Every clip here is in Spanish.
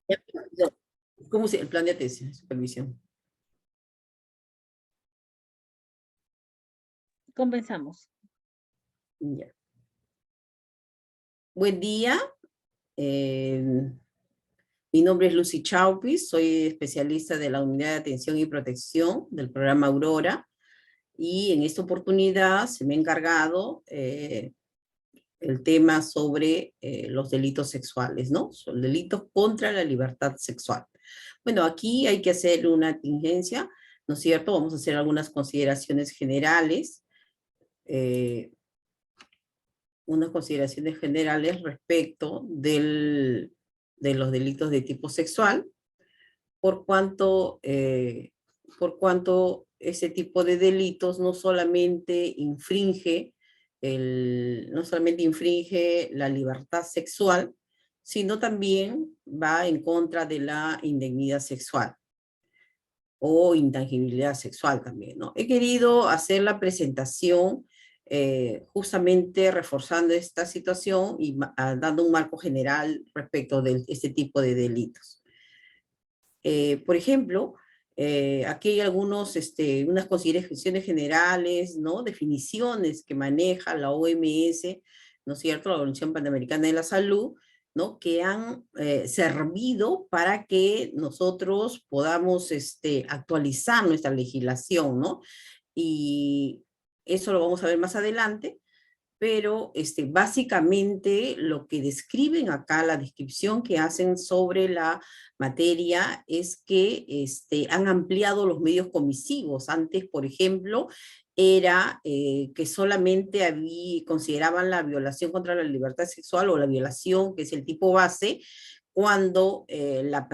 Ya, ya. ¿Cómo se, el plan de atención y supervisión? Comenzamos. Ya. Buen día. eh, Mi nombre es Lucy Chaupis, soy especialista de la Unidad de Atención y Protección del programa Aurora, y en esta oportunidad se me ha encargado el tema sobre los delitos sexuales, ¿no? Son delitos contra la libertad sexual. Bueno, aquí hay que hacer una tingencia, ¿no es cierto? Vamos a hacer algunas consideraciones generales. eh, Unas consideraciones generales respecto de los delitos de tipo sexual, por cuanto, por cuanto ese tipo de delitos no solamente infringe la libertad sexual, sino también va en contra de la indignidad sexual o intangibilidad sexual también, ¿no? He querido hacer la presentación justamente reforzando esta situación y dando un marco general respecto de este tipo de delitos. Por ejemplo, aquí hay unas consideraciones generales, ¿no? Definiciones que maneja la OMS, ¿no es cierto? La Organización Panamericana de la Salud, ¿no? Que han servido para que nosotros podamos actualizar nuestra legislación, ¿no? Y eso lo vamos a ver más adelante, pero básicamente lo que describen acá, la descripción que hacen sobre la materia es que han ampliado los medios comisivos. Antes, por ejemplo, era que solamente consideraban la violación contra la libertad sexual o la violación, que es el tipo base, cuando la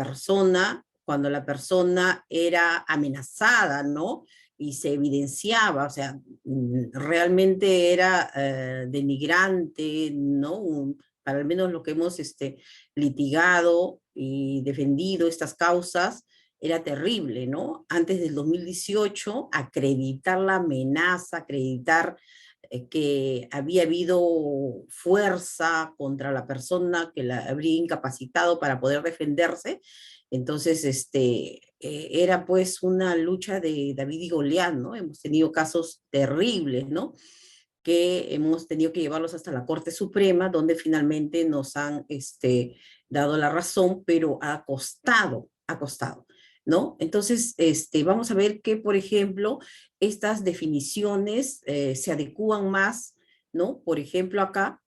persona era amenazada, ¿no? Y se evidenciaba, o sea, realmente era denigrante, ¿no? Para al menos lo que hemos litigado y defendido estas causas, era terrible, ¿no? Antes del 2018, acreditar la amenaza, acreditar que había habido fuerza contra la persona que la habría incapacitado para poder defenderse. Entonces, era pues una lucha de David y Goliat, ¿no? Hemos tenido casos terribles, ¿no? Que hemos tenido que llevarlos hasta la Corte Suprema, donde finalmente nos han dado la razón, pero ha costado, ¿no? Entonces, vamos a ver que, por ejemplo, estas definiciones se adecúan más, ¿no? Por ejemplo, acá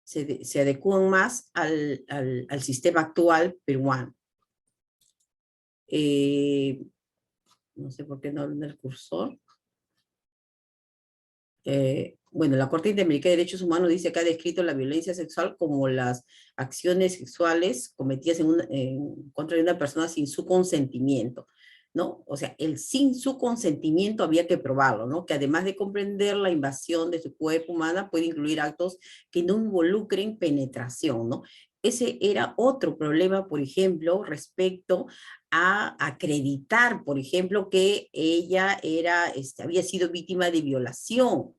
se adecúan más al sistema actual peruano. Eh, no sé por qué no hablan del cursor. Bueno, la Corte Interamericana de Derechos Humanos dice que ha descrito la violencia sexual como las acciones sexuales cometidas en contra de una persona sin su consentimiento, ¿no? O sea, el sin su consentimiento había que probarlo, ¿no? Que además de comprender la invasión de su cuerpo humana, puede incluir actos que no involucren penetración, ¿no? Ese era otro problema, por ejemplo, respecto a acreditar, por ejemplo, que ella había sido víctima de violación,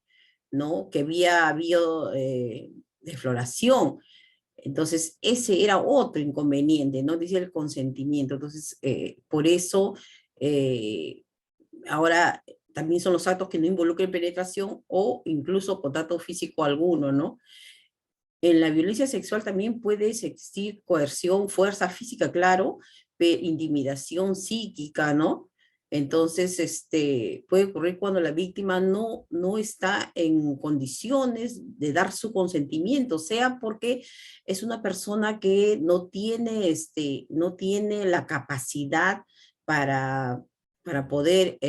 ¿no? Que había habido defloración. Entonces, ese era otro inconveniente, ¿no? Dice el consentimiento. Entonces, por eso, eh, ahora también son los actos que no involucren penetración o incluso contacto físico alguno, ¿no? En la violencia sexual también puede existir coerción, fuerza física, claro, intimidación psíquica, ¿no? Entonces, puede ocurrir cuando la víctima no está en condiciones de dar su consentimiento, sea porque es una persona que no tiene la capacidad para, para poder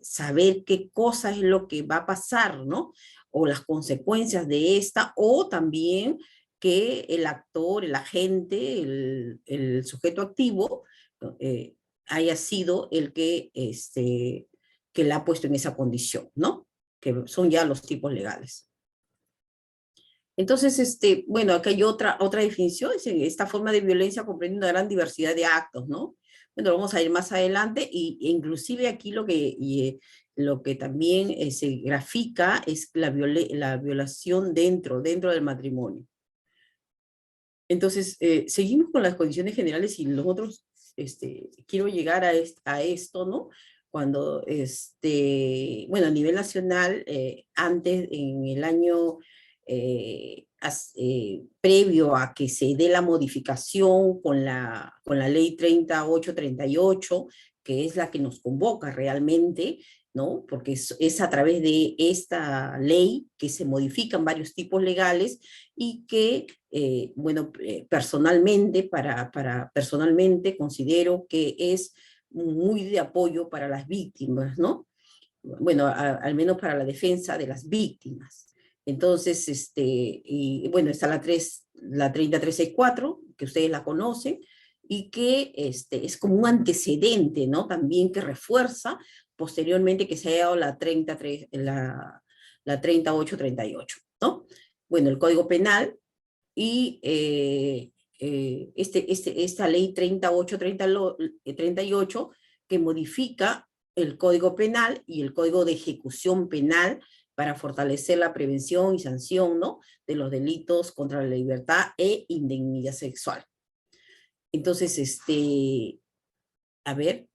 saber qué cosa es lo que va a pasar, ¿no? O las consecuencias de esta, o también que el actor, el agente, el sujeto activo, eh, haya sido el que la ha puesto en esa condición, ¿no? Que son ya los tipos legales. Entonces, bueno, acá hay otra definición, esta forma de violencia comprende una gran diversidad de actos, ¿no? Bueno, vamos a ir más adelante, e inclusive aquí lo que también se grafica es la violación dentro del matrimonio. Entonces, seguimos con las condiciones generales y nosotros, quiero llegar a esto, ¿no? Cuando, bueno, a nivel nacional, antes, en el año previo a que se dé la modificación con la ley 3838, que es la que nos convoca realmente, ¿no? Porque es a través de esta ley que se modifican varios tipos legales y que, bueno, personalmente considero que es muy de apoyo para las víctimas, ¿no? Bueno, al menos para la defensa de las víctimas. Entonces, y bueno, está la 30364, que ustedes la conocen, y que es como un antecedente, ¿no? También que refuerza posteriormente que se haya dado la 3838, ¿no? Bueno, el Código Penal y esta ley 3838 que modifica el Código Penal y el Código de Ejecución Penal para fortalecer la prevención y sanción, ¿no?, de los delitos contra la libertad e indignidad sexual. Entonces, a ver,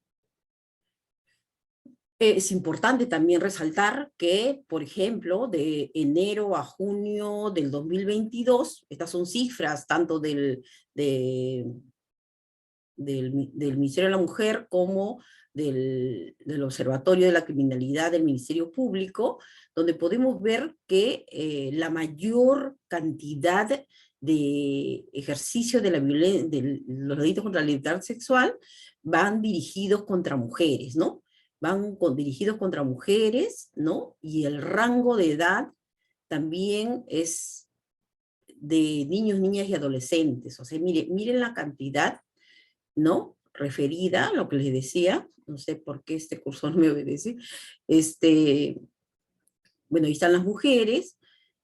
es importante también resaltar que, por ejemplo, de enero a junio del 2022, estas son cifras tanto del Ministerio de la Mujer como del Observatorio de la Criminalidad del Ministerio Público, donde podemos ver que la mayor cantidad de ejercicio de los delitos contra la libertad sexual van dirigidos contra mujeres, ¿no? Dirigidos contra mujeres, ¿no? Y el rango de edad también es de niños, niñas y adolescentes. O sea, miren la cantidad, ¿no?, referida a lo que les decía. No sé por qué este cursor me obedece. Bueno, ahí están las mujeres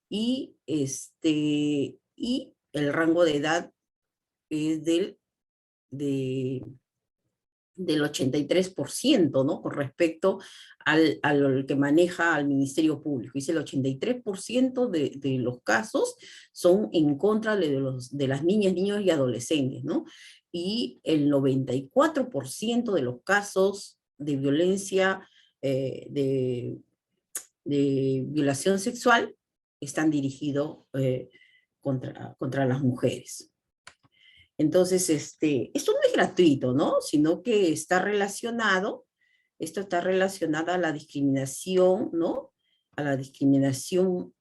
y, y el rango de edad es de, del 83%, ¿no?, con respecto al que maneja al Ministerio Público. Dice el 83% de los casos son en contra de las niñas, niños y adolescentes, ¿no? Y el 94% de los casos de violencia, de violación sexual, están dirigidos contra las mujeres. Entonces, esto no es gratuito, ¿no? Sino que esto está relacionado a la discriminación, ¿no? A la discriminación,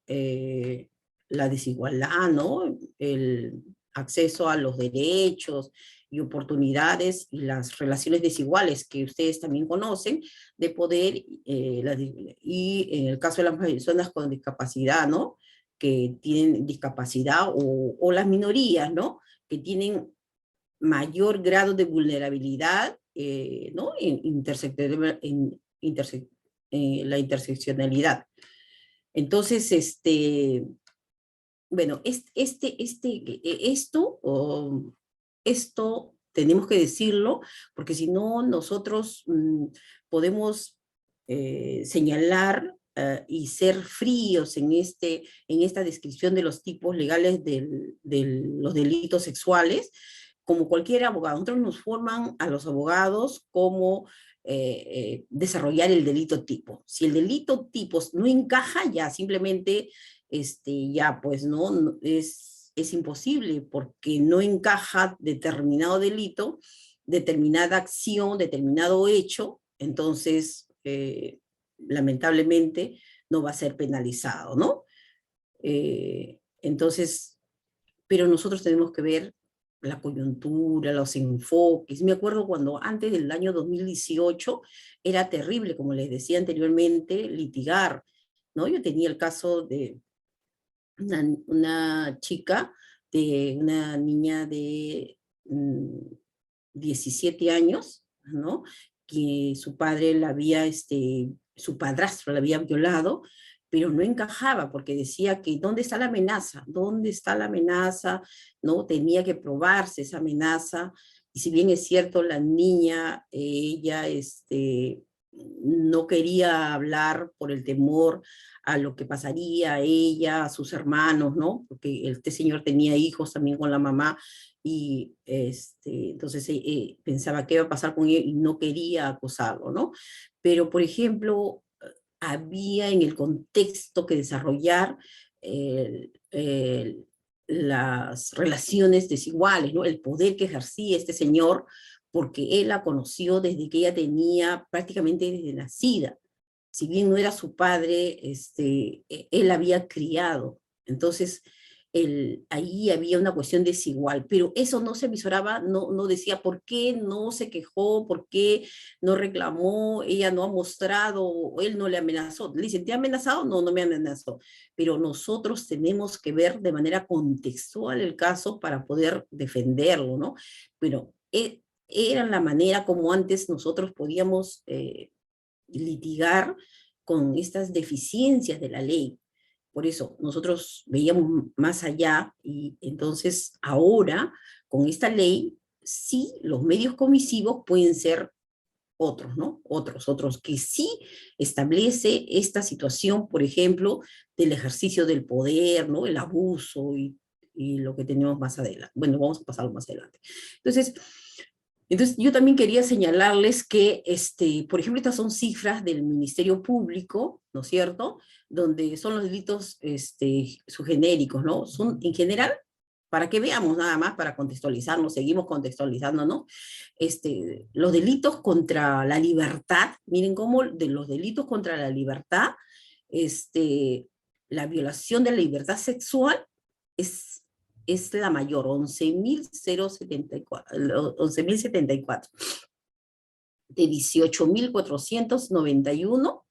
la desigualdad, ¿no? El acceso a los derechos y oportunidades y las relaciones desiguales que ustedes también conocen de poder, y en el caso de las personas con discapacidad, ¿no? Que tienen discapacidad o las minorías, ¿no?, que tienen mayor grado de vulnerabilidad, ¿no?, la interseccionalidad. Entonces, bueno, esto tenemos que decirlo, porque si no nosotros podemos señalar y ser fríos en esta descripción de los tipos legales de los delitos sexuales, como cualquier abogado. Nosotros nos forman a los abogados como desarrollar el delito tipo. Si el delito tipo no encaja, ya simplemente, ya pues no es imposible, porque no encaja determinado delito, determinada acción, determinado hecho. Entonces, lamentablemente, no va a ser penalizado, ¿no? Entonces, pero nosotros tenemos que ver la coyuntura, los enfoques. Me acuerdo cuando antes del año 2018 era terrible, como les decía anteriormente, litigar, ¿no? Yo tenía el caso de una chica, de una niña de 17 años, ¿no?, que su padre su padrastro la había violado, pero no encajaba porque decía que ¿dónde está la amenaza? ¿Dónde está la amenaza? ¿No? Tenía que probarse esa amenaza. Y si bien es cierto, la niña, ella, no quería hablar por el temor a lo que pasaría a ella, a sus hermanos, ¿no? Porque este señor tenía hijos también con la mamá, y entonces pensaba qué iba a pasar con él y no quería acosarlo, ¿no? Pero, por ejemplo, había en el contexto que desarrollar las relaciones desiguales, ¿no? El poder que ejercía este señor, porque él la conoció desde que ella tenía prácticamente desde nacida. Si bien no era su padre, él la había criado. Entonces, ahí había una cuestión desigual, pero eso no se visoraba, no decía por qué no se quejó, por qué no reclamó, ella no ha mostrado, o él no le amenazó. Le dicen, ¿te ha amenazado? No, no me amenazó. Pero nosotros tenemos que ver de manera contextual el caso para poder defenderlo, ¿no? Pero era la manera como antes nosotros podíamos litigar con estas deficiencias de la ley. Por eso nosotros veíamos más allá, y entonces ahora con esta ley sí los medios comisivos pueden ser otros, ¿no? Otros que sí establece esta situación, por ejemplo, del ejercicio del poder, ¿no? El abuso y lo que tenemos más adelante. Bueno, vamos a pasarlo más adelante. Entonces, yo también quería señalarles que, por ejemplo, estas son cifras del Ministerio Público, ¿no es cierto?, donde son los delitos subgenéricos, ¿no? Son, en general, para que veamos nada más, para contextualizarnos, seguimos contextualizando, ¿no? Los delitos contra la libertad, miren cómo de los delitos contra la libertad, la violación de la libertad sexual es la mayor, 11.074, 11.074. De 18.491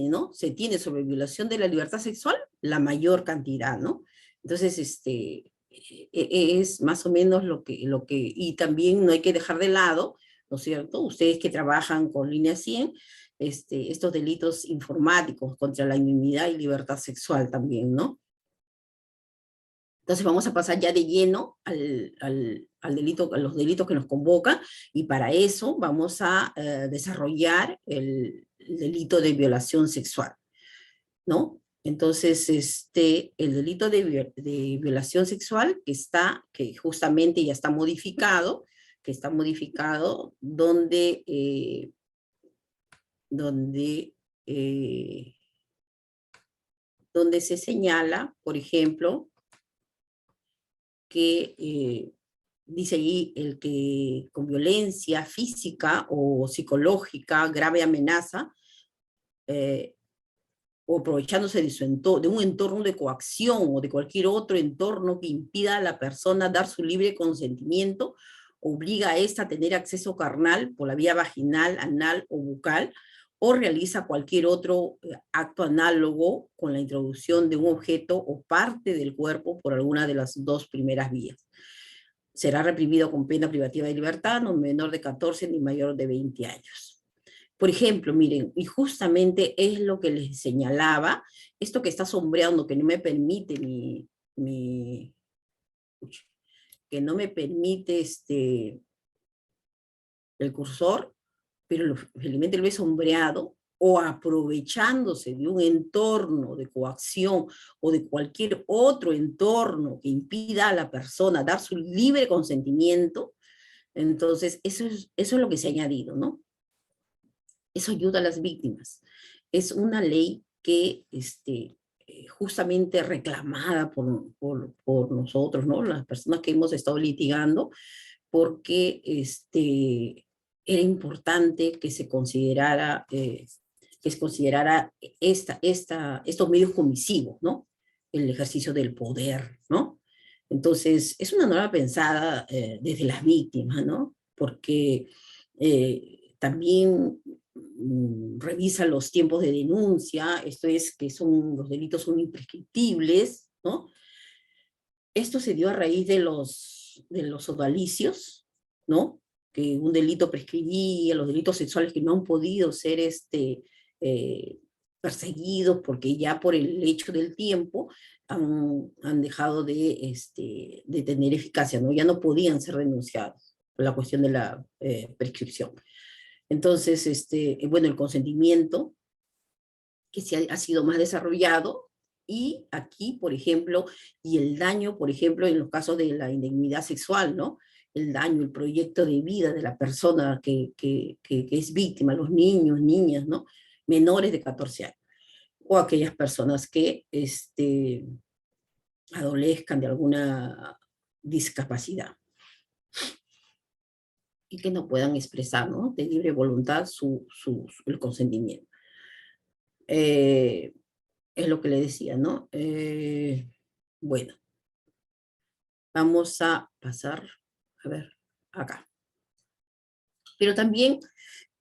¿no? Se tiene sobre violación de la libertad sexual la mayor cantidad, ¿no? Entonces, es más o menos y también no hay que dejar de lado, ¿no es cierto? Ustedes que trabajan con Línea 100, estos delitos informáticos contra la intimidad y libertad sexual también, ¿no? Entonces vamos a pasar ya de lleno al delito, a los delitos que nos convocan, y para eso vamos a desarrollar el delito de violación sexual, ¿no? Entonces, el delito de violación sexual que justamente ya está modificado, donde, donde, eh, donde se señala, por ejemplo, que dice ahí el que con violencia física o psicológica, grave amenaza, eh, o aprovechándose de un entorno de coacción o de cualquier otro entorno que impida a la persona dar su libre consentimiento, obliga a ésta a tener acceso carnal por la vía vaginal, anal o bucal, o realiza cualquier otro acto análogo con la introducción de un objeto o parte del cuerpo por alguna de las dos primeras vías. Será reprimido con pena privativa de libertad, no menor de 14 ni mayor de 20 años. Por ejemplo, miren, y justamente es lo que les señalaba, esto que está sombreando, que no me permite que no me permite el cursor, pero felizmente lo he sombreado, o aprovechándose de un entorno de coacción o de cualquier otro entorno que impida a la persona dar su libre consentimiento. Entonces, eso es lo que se ha añadido, ¿no? Eso ayuda a las víctimas. Es una ley que justamente reclamada por nosotros, ¿no? Las personas que hemos estado litigando, porque era importante que se considerara, estos medios comisivos, ¿no? El ejercicio del poder, ¿no? Entonces, es una norma pensada desde las víctimas, ¿no? Porque también revisa los tiempos de denuncia, esto es que los delitos son imprescriptibles, ¿no? Esto se dio a raíz de los sodalicios, ¿no? Que un delito prescribía, los delitos sexuales que no han podido ser eh, perseguidos porque ya por el hecho del tiempo han dejado de tener eficacia, ¿no? Ya no podían ser denunciados por la cuestión de la prescripción. Entonces, bueno, el consentimiento que ha sido más desarrollado, y aquí, por ejemplo, y el daño, por ejemplo, en los casos de la indignidad sexual, ¿no? El daño, el proyecto de vida de la persona que es víctima, los niños, niñas, ¿no? Menores de 14 años, o aquellas personas que adolezcan de alguna discapacidad y que no puedan expresar, ¿no? De libre voluntad el consentimiento. Es lo que le decía, ¿no? Bueno, vamos a pasar, a ver, acá. Pero también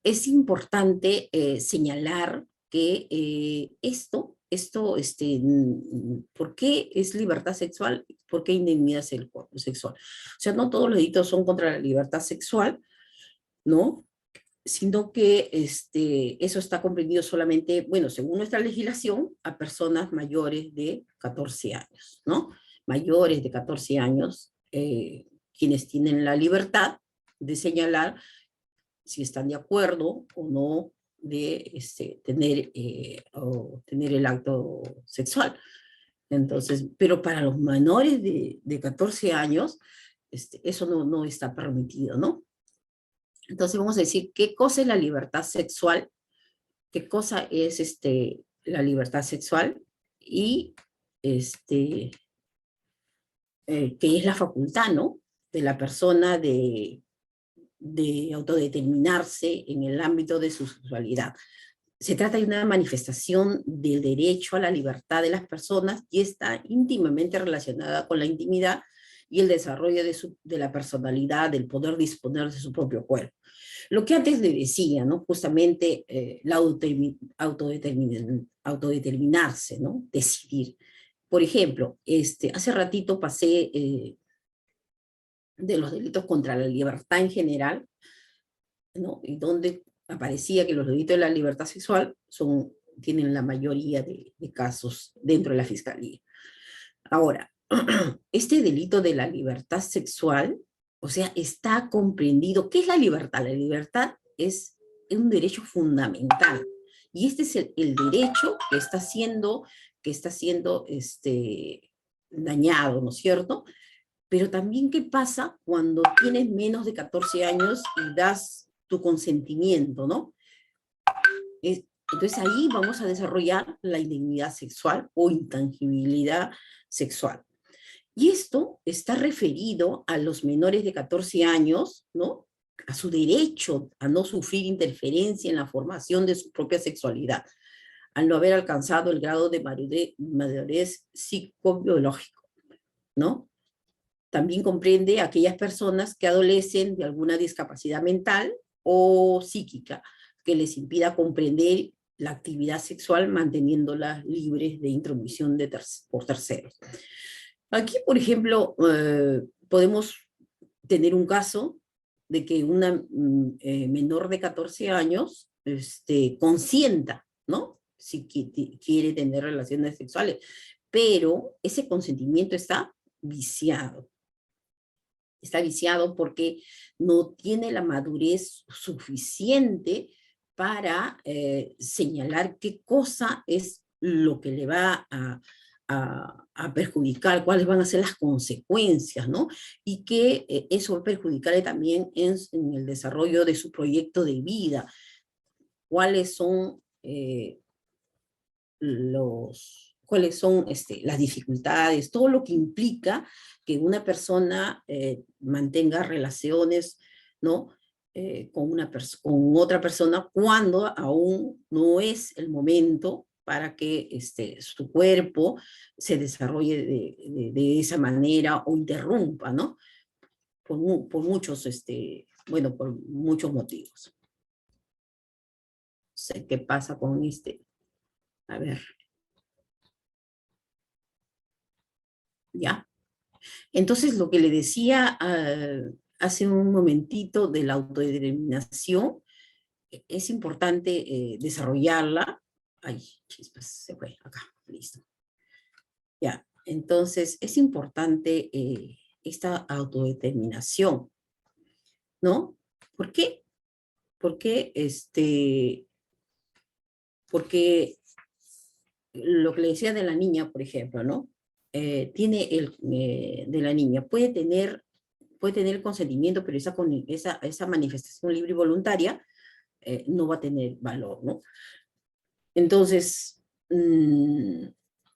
es importante señalar que ¿por qué es libertad sexual? ¿Por qué indemnidad sexual? O sea, no todos los delitos son contra la libertad sexual, ¿no? Sino que eso está comprendido solamente, bueno, según nuestra legislación, a personas mayores de 14 años, ¿no? Mayores de 14 años, quienes tienen la libertad de señalar si están de acuerdo o no de tener el acto sexual. Entonces, pero para los menores de 14 años, eso no está permitido, ¿no? Entonces vamos a decir qué cosa es la libertad sexual, qué cosa es la libertad sexual, y qué es la facultad, ¿no? De la persona de autodeterminarse en el ámbito de su sexualidad. Se trata de una manifestación del derecho a la libertad de las personas y está íntimamente relacionada con la intimidad y el desarrollo de la personalidad, del poder disponer de su propio cuerpo. Lo que antes le decía, ¿no? Justamente la autodeterminarse, ¿no? Decidir. Por ejemplo, hace ratito pasé de los delitos contra la libertad en general, ¿no? Y donde aparecía que los delitos de la libertad sexual tienen la mayoría de casos dentro de la fiscalía. Ahora, este delito de la libertad sexual, o sea, está comprendido. ¿Qué es la libertad? La libertad es un derecho fundamental. Y este es el derecho que está siendo dañado, ¿no es cierto? Pero también, ¿qué pasa cuando tienes menos de 14 años y das tu consentimiento, ¿no? Entonces ahí vamos a desarrollar la indignidad sexual o intangibilidad sexual. Y esto está referido a los menores de 14 años, ¿no? A su derecho a no sufrir interferencia en la formación de su propia sexualidad, al no haber alcanzado el grado de madurez psicobiológico, ¿no? También comprende a aquellas personas que adolecen de alguna discapacidad mental o psíquica que les impida comprender la actividad sexual manteniéndolas libres de intromisión por terceros. Aquí, por ejemplo, podemos tener un caso de que una menor de 14 años consienta, ¿no? Si quiere tener relaciones sexuales, pero ese consentimiento está viciado. Está viciado porque no tiene la madurez suficiente para señalar qué cosa es lo que le va a perjudicar, cuáles van a ser las consecuencias, ¿no? Y que eso va a perjudicarle también en el desarrollo de su proyecto de vida, cuáles son las dificultades, todo lo que implica que una persona mantenga relaciones, ¿no? Con otra persona cuando aún no es el momento para que su cuerpo se desarrolle de esa manera o interrumpa, ¿no? Por muchos, por muchos motivos. No sé qué pasa con a ver, ¿ya? Entonces, lo que le decía hace un momentito de la autodeterminación, es importante desarrollarla. Ay, chispas, se fue acá, listo. Ya, entonces es importante esta autodeterminación, ¿no? ¿Por qué? ¿Por qué? Porque lo que le decía de la niña, por ejemplo, ¿no? De la niña, puede tener el consentimiento, pero esa manifestación libre y voluntaria no va a tener valor, ¿no? Entonces,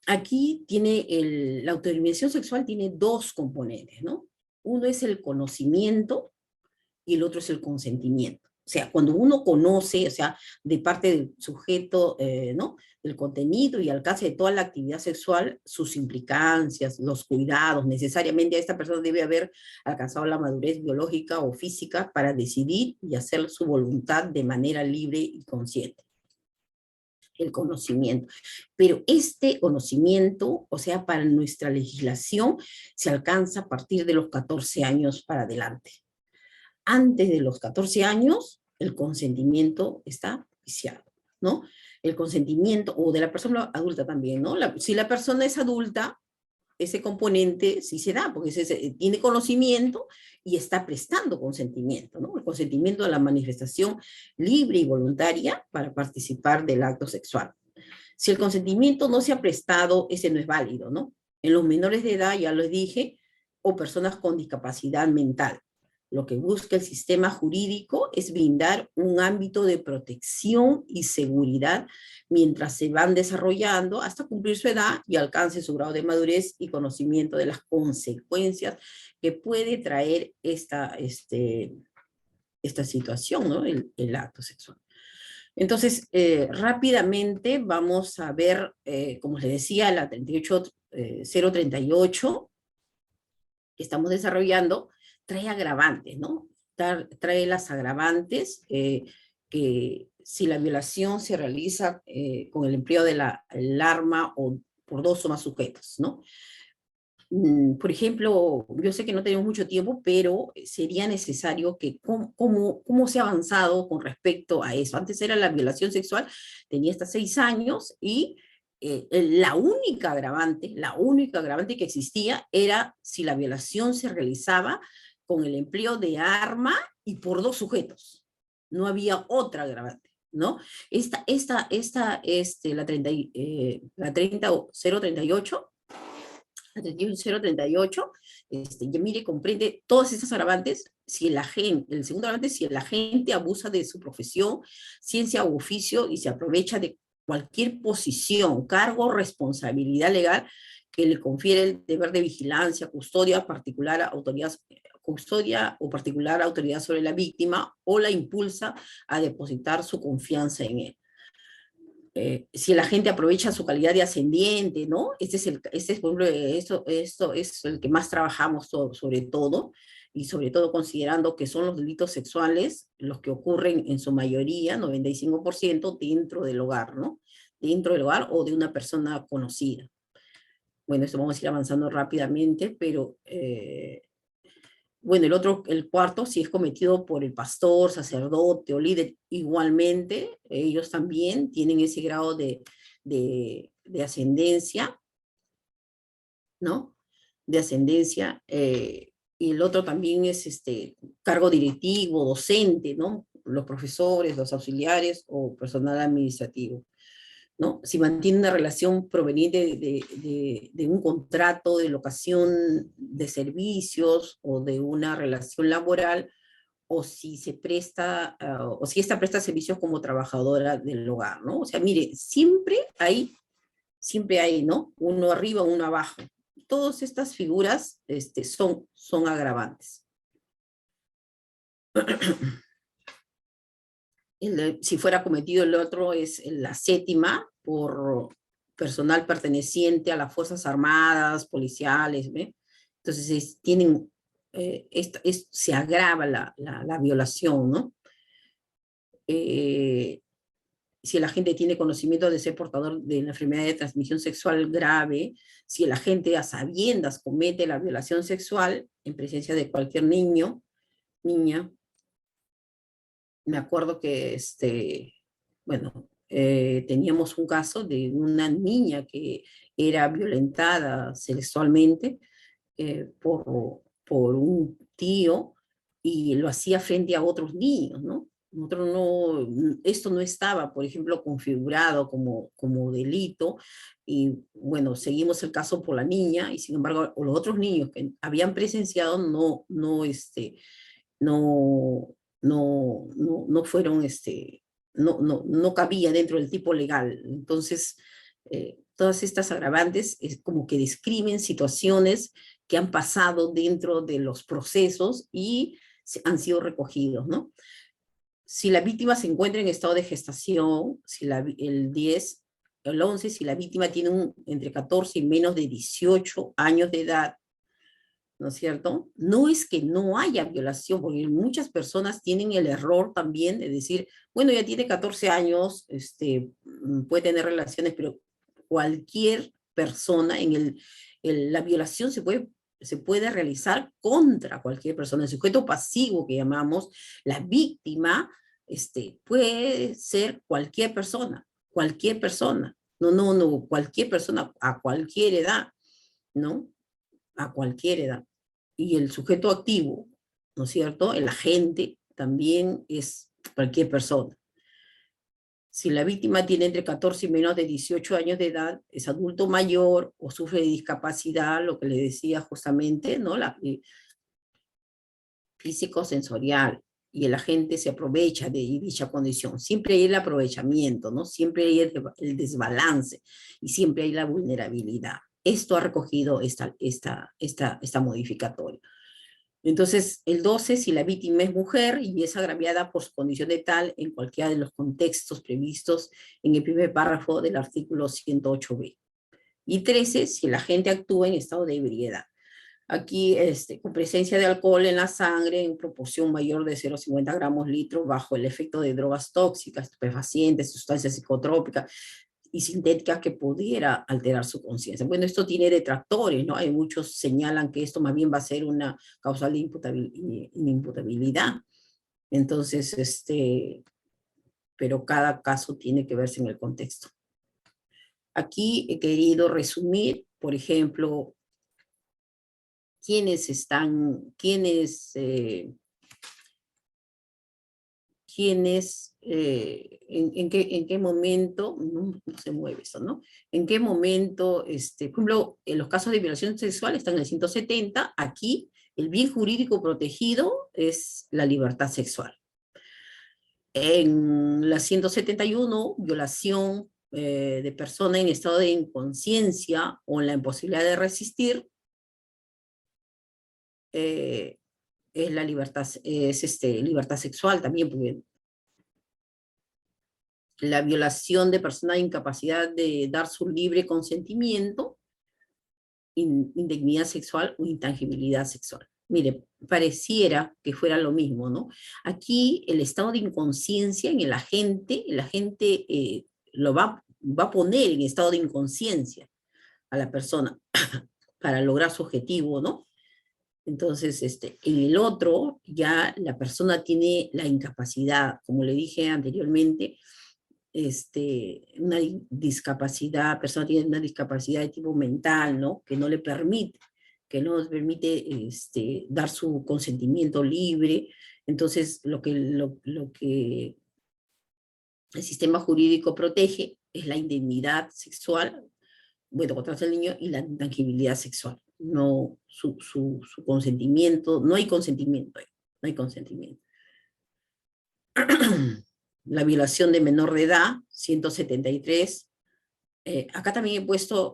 aquí la autodeterminación sexual tiene dos componentes, ¿no? Uno es el conocimiento y el otro es el consentimiento. O sea, cuando uno conoce, o sea, de parte del sujeto, ¿no? El contenido y alcance de toda la actividad sexual, sus implicancias, los cuidados, necesariamente esta persona debe haber alcanzado la madurez biológica o física para decidir y hacer su voluntad de manera libre y consciente. El conocimiento. Pero este conocimiento, o sea, para nuestra legislación, se alcanza a partir de los 14 años para adelante. Antes de los 14 años, el consentimiento está viciado, ¿no? El consentimiento, o de la persona adulta también, ¿no? Si la persona es adulta, ese componente sí se da, porque tiene conocimiento y está prestando consentimiento, ¿no? El consentimiento a la manifestación libre y voluntaria para participar del acto sexual. Si el consentimiento no se ha prestado, ese no es válido, ¿no? En los menores de edad, ya les dije, o personas con discapacidad mental. Lo que busca el sistema jurídico es brindar un ámbito de protección y seguridad mientras se van desarrollando hasta cumplir su edad y alcance su grado de madurez y conocimiento de las consecuencias que puede traer esta situación, ¿no? El acto sexual. Entonces, rápidamente vamos a ver, como les decía, la 038 que estamos desarrollando, trae agravantes, ¿no? Trae las agravantes que si la violación se realiza con el empleo del arma o por dos o más sujetos, ¿no? Por ejemplo, yo sé que no tenemos mucho tiempo, pero sería necesario que cómo se ha avanzado con respecto a eso. Antes era la violación sexual, tenía hasta 6 años y la única agravante que existía era si la violación se realizaba con el empleo de arma y por dos sujetos. No había otra agravante, ¿no? La 038 038, ya mire, comprende todas estas agravantes, si el segundo agravante, si el agente abusa de su profesión, ciencia u oficio y se aprovecha de cualquier posición, cargo o responsabilidad legal que le confiere el deber de vigilancia, custodia o particular autoridad sobre la víctima o la impulsa a depositar su confianza en él. Si la gente aprovecha su calidad de ascendiente, ¿no? Por ejemplo, esto es el que más trabajamos sobre todo, y sobre todo considerando que son los delitos sexuales los que ocurren en su mayoría, 95%, dentro del hogar, ¿no? Dentro del hogar o de una persona conocida. Bueno, esto vamos a ir avanzando rápidamente, pero bueno, el cuarto, si es cometido por el pastor, sacerdote o líder, igualmente, ellos también tienen ese grado de ascendencia, ¿no? De ascendencia. Y el otro también es cargo directivo, docente, ¿no? Los profesores, los auxiliares o personal administrativo, ¿no? Si mantiene una relación proveniente de un contrato de locación de servicios o de una relación laboral, o si se presta, o si esta presta servicios como trabajadora del hogar, ¿no? O sea, mire, siempre hay, ¿no? Uno arriba, uno abajo. Todas estas figuras son agravantes. Si fuera cometido el otro es la séptima, por personal perteneciente a las Fuerzas Armadas, policiales, ¿ve? Entonces se agrava la violación, ¿no? Si el agente tiene conocimiento de ser portador de la enfermedad de transmisión sexual grave, si el agente a sabiendas comete la violación sexual en presencia de cualquier niño, niña. Me acuerdo que bueno, teníamos un caso de una niña que era violentada sexualmente por un tío y lo hacía frente a otros niños, ¿no? Nosotros no, esto no estaba, por ejemplo, configurado como delito, y bueno, seguimos el caso por la niña, y sin embargo, los otros niños que habían presenciado no, no fueron, no cabía dentro del tipo legal. Entonces, todas estas agravantes es como que describen situaciones que han pasado dentro de los procesos y han sido recogidos, ¿no? Si la víctima se encuentra en estado de gestación, si el 10, el 11, si la víctima tiene entre 14 y menos de 18 años de edad, ¿no es cierto? No es que no haya violación, porque muchas personas tienen el error también de decir, bueno, ya tiene 14 años, puede tener relaciones, pero cualquier persona la violación se puede realizar contra cualquier persona. El sujeto pasivo que llamamos, la víctima, puede ser cualquier persona. No, cualquier persona a cualquier edad, ¿no? A cualquier edad. Y el sujeto activo, ¿no es cierto? El agente también es cualquier persona. Si la víctima tiene entre 14 y menos de 18 años de edad, es adulto mayor o sufre de discapacidad, lo que le decía justamente, ¿no? La físico-sensorial, y el agente se aprovecha de dicha condición. Siempre hay el aprovechamiento, ¿no? Siempre hay el desbalance y siempre hay la vulnerabilidad. Esto ha recogido esta modificatoria. Entonces, el 12, si la víctima es mujer y es agraviada por su condición de tal en cualquiera de los contextos previstos en el primer párrafo del artículo 108b. Y 13, si el agente actúa en estado de ebriedad. Aquí, con presencia de alcohol en la sangre en proporción mayor de 0,50 gramos litro bajo el efecto de drogas tóxicas, estupefacientes, sustancias psicotrópicas y sintéticas que pudiera alterar su conciencia. Bueno, esto tiene detractores, ¿no? Hay muchos señalan que esto más bien va a ser una causal de inimputabilidad. Entonces, pero cada caso tiene que verse en el contexto. Aquí he querido resumir, por ejemplo, en qué momento, no se mueve eso, ¿no? En qué momento, por ejemplo, en los casos de violación sexual están en el 170, aquí el bien jurídico protegido es la libertad sexual. En la 171, violación de persona en estado de inconsciencia o en la imposibilidad de resistir, es la libertad, libertad sexual también, porque la violación de persona de incapacidad de dar su libre consentimiento, indignidad sexual o intangibilidad sexual. Mire, pareciera que fuera lo mismo, ¿no? Aquí el estado de inconsciencia en el agente lo va a poner en estado de inconsciencia a la persona para lograr su objetivo, ¿no? Entonces, en el otro, ya la persona tiene la incapacidad, como le dije anteriormente, una discapacidad, persona tiene una discapacidad de tipo mental, ¿no? Que no les permite dar su consentimiento libre. Entonces, lo que el sistema jurídico protege es la indemnidad sexual, bueno, contra el niño, y la intangibilidad sexual. No su consentimiento, no hay consentimiento, no hay consentimiento. La violación de menor de edad, 173. Acá también he puesto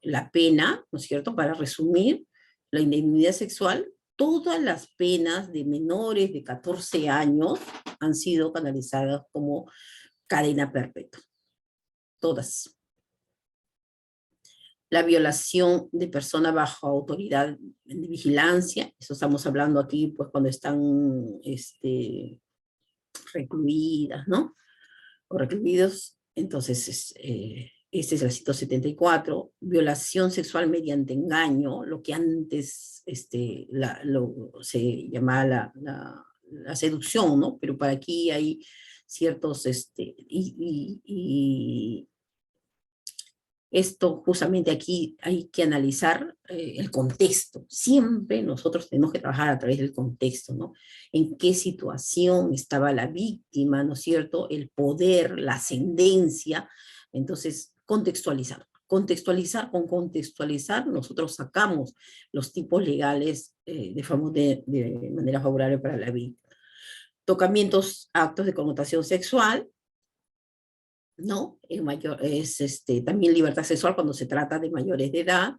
la pena, ¿no es cierto?, para resumir, la indemnidad sexual. Todas las penas de menores de 14 años han sido canalizadas como cadena perpetua. Todas. La violación de persona bajo autoridad de vigilancia, eso estamos hablando aquí, pues cuando están recluidas, ¿no? O recluidos. Entonces, este es el 174, violación sexual mediante engaño, lo que antes se llamaba la seducción, ¿no? Pero para aquí hay ciertos, Esto justamente aquí hay que analizar el contexto. Siempre nosotros tenemos que trabajar a través del contexto, ¿no? En qué situación estaba la víctima, ¿no es cierto? El poder, la ascendencia. Entonces, contextualizar. Contextualizar, con contextualizar, nosotros sacamos los tipos legales de manera favorable para la víctima. Tocamientos, actos de connotación sexual, ¿no? También libertad sexual cuando se trata de mayores de edad.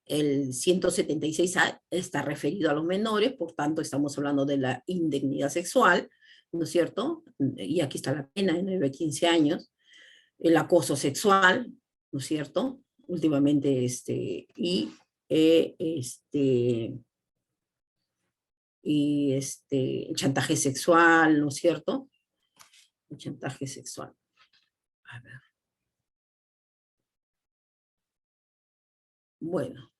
El 176A está referido a los menores, por tanto estamos hablando de la indignidad sexual, ¿no es cierto? Y aquí está la pena de 9 a 15 años. El acoso sexual, ¿no es cierto? Últimamente, eh, este, el chantaje sexual, ¿no es cierto? El chantaje sexual. A ver. Bueno,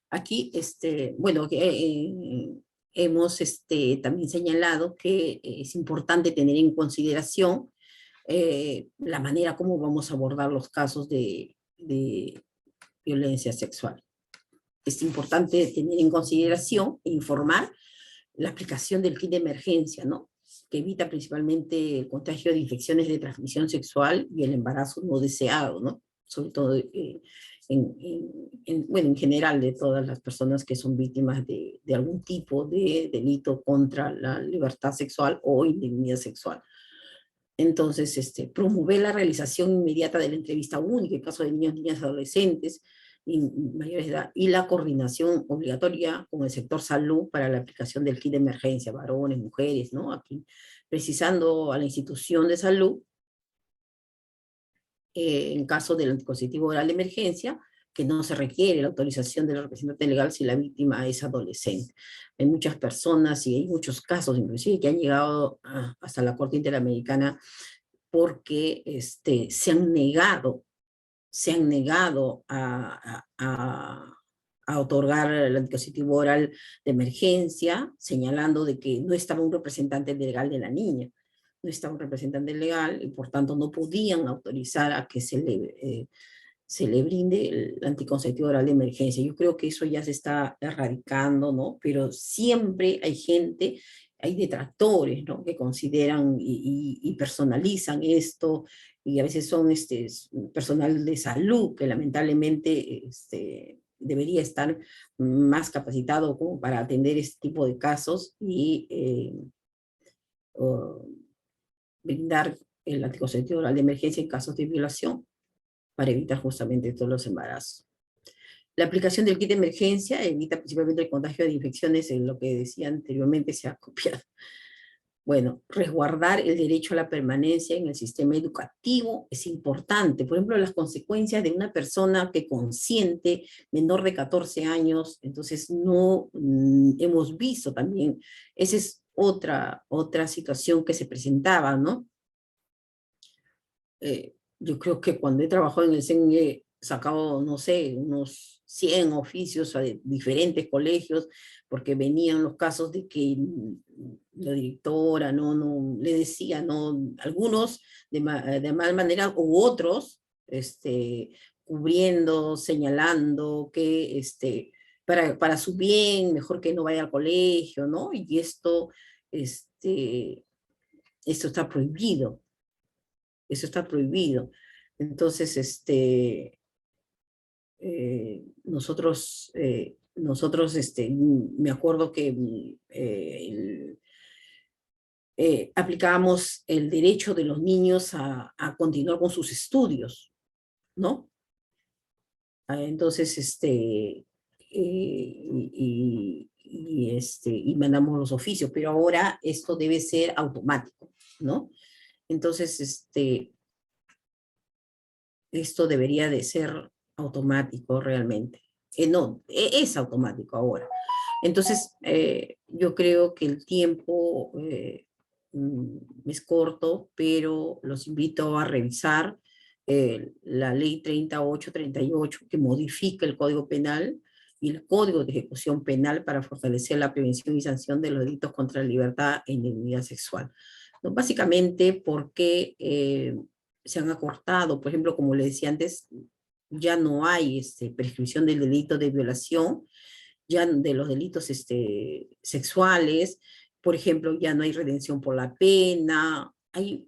aquí, bueno, hemos también señalado que es importante tener en consideración la manera como vamos a abordar los casos de violencia sexual. Es importante tener en consideración e informar la aplicación del kit de emergencia, ¿no? Que evita principalmente el contagio de infecciones de transmisión sexual y el embarazo no deseado, ¿no? Sobre todo bueno, en general de todas las personas que son víctimas de algún tipo de delito contra la libertad sexual o indignidad sexual. Entonces, promover la realización inmediata de la entrevista única en caso de niños, niñas, adolescentes y mayores de edad, y la coordinación obligatoria con el sector salud para la aplicación del kit de emergencia, varones, mujeres, ¿no? Aquí, precisando a la institución de salud, en caso del anticonceptivo oral de emergencia, que no se requiere la autorización del representante legal si la víctima es adolescente. Hay muchas personas y hay muchos casos, inclusive, que han llegado hasta la Corte Interamericana porque se han negado a otorgar el anticonceptivo oral de emergencia, señalando de que no estaba un representante legal de la niña, no estaba un representante legal y por tanto no podían autorizar a que se le brinde el anticonceptivo oral de emergencia. Yo creo que eso ya se está erradicando, ¿no? Pero siempre hay gente, hay detractores, ¿no? Que consideran y personalizan esto, y a veces son personal de salud que lamentablemente debería estar más capacitado como para atender este tipo de casos y brindar el anticonceptivo oral de emergencia en casos de violación para evitar justamente todos los embarazos. La aplicación del kit de emergencia evita principalmente el contagio de infecciones, en lo que decía anteriormente se ha copiado. Bueno, resguardar el derecho a la permanencia en el sistema educativo es importante. Por ejemplo, las consecuencias de una persona que consiente menor de 14 años, entonces no hemos visto también, esa es otra situación que se presentaba, ¿no? Yo creo que cuando he trabajado en el CEN he sacado, no sé, unos 100 oficios a diferentes colegios, porque venían los casos de que la directora no le decía, no, algunos de mal manera, u otros, cubriendo, señalando que para su bien, mejor que no vaya al colegio, ¿no? Y este, esto está prohibido. Eso está prohibido. Entonces, nosotros me acuerdo que aplicábamos el derecho de los niños a continuar con sus estudios, ¿no? Entonces, y mandamos los oficios, pero ahora esto debe ser automático, ¿no? Entonces, esto debería de ser automático realmente. No, es automático ahora. Entonces, yo creo que el tiempo es corto, pero los invito a revisar la ley 3838 que modifica el Código Penal y el Código de Ejecución Penal para fortalecer la prevención y sanción de los delitos contra la libertad e indignidad sexual. ¿No? Básicamente porque se han acortado. Por ejemplo, como le decía antes, ya no hay prescripción del delito de violación, ya de los delitos sexuales. Por ejemplo, ya no hay redención por la pena. Hay